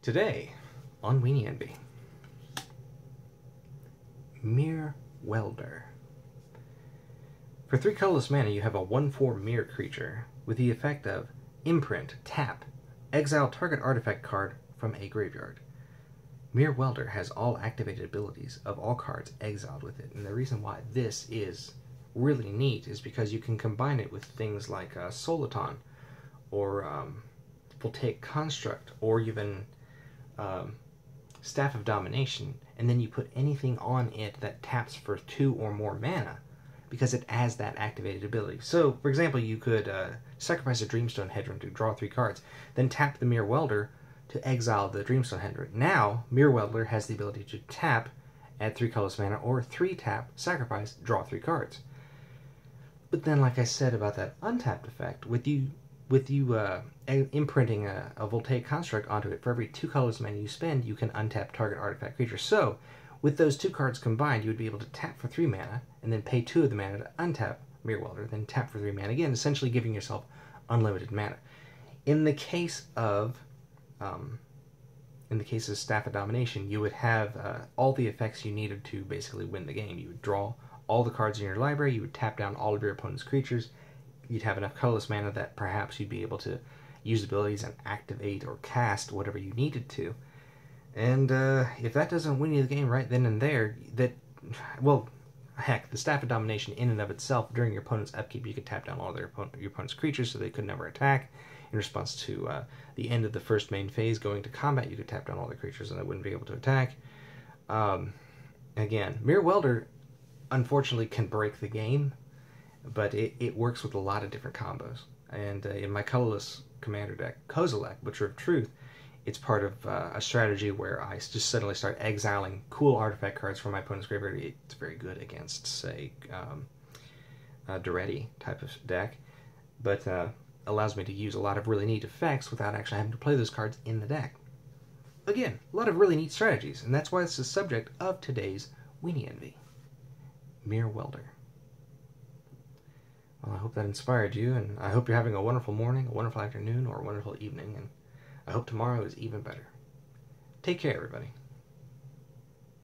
Today, on Weenie Envy, Mere Welder. For 3 colorless mana, you have a 1/4 mirror creature with the effect of Imprint, tap, exile target artifact card from a graveyard. Mere Welder has all activated abilities of all cards exiled with it, and the reason why this is really neat is because you can combine it with things like Soliton, or Voltaic Construct, or even Staff of Domination, and then you put anything on it that taps for 2 or more mana, because it has that activated ability. So, for example, you could sacrifice a Dreamstone Hedron to draw 3 cards, then tap the Mere Welder to exile the Dreamstone Hedron. Now, Mere Welder has the ability to tap, add 3 colorless mana, or 3 tap, sacrifice, draw 3 cards. But then, like I said about that untapped effect, with you imprinting a Voltaic Construct onto it, for every 2 colorless mana you spend, you can untap target artifact creature. So, with those 2 cards combined, you would be able to tap for 3 mana, and then pay 2 of the mana to untap Mere Welder, then tap for 3 mana again, essentially giving yourself unlimited mana. In the case of Staff of Domination, you would have all the effects you needed to basically win the game. You would draw all the cards in your library, you would tap down all of your opponent's creatures, you'd have enough colorless mana that perhaps you'd be able to use abilities and activate or cast whatever you needed to. And if that doesn't win you the game right then and there, well, heck, the Staff of Domination in and of itself, during your opponent's upkeep, you could tap down all your opponent's creatures so they could never attack. In response to the end of the first main phase going to combat, you could tap down all the creatures and they wouldn't be able to attack. Again, Mere Welder, unfortunately, can break the game, but it works with a lot of different combos. And in my colorless commander deck, Kozilek, Butcher of Truth, it's part of a strategy where I just suddenly start exiling cool artifact cards from my opponent's graveyard. It's very good against, say, a Duretti type of deck, but allows me to use a lot of really neat effects without actually having to play those cards in the deck. Again, a lot of really neat strategies, and that's why it's the subject of today's Weenie Envy. Mere Welder. Well, I hope that inspired you, and I hope you're having a wonderful morning, a wonderful afternoon, or a wonderful evening, and I hope tomorrow is even better. Take care, everybody.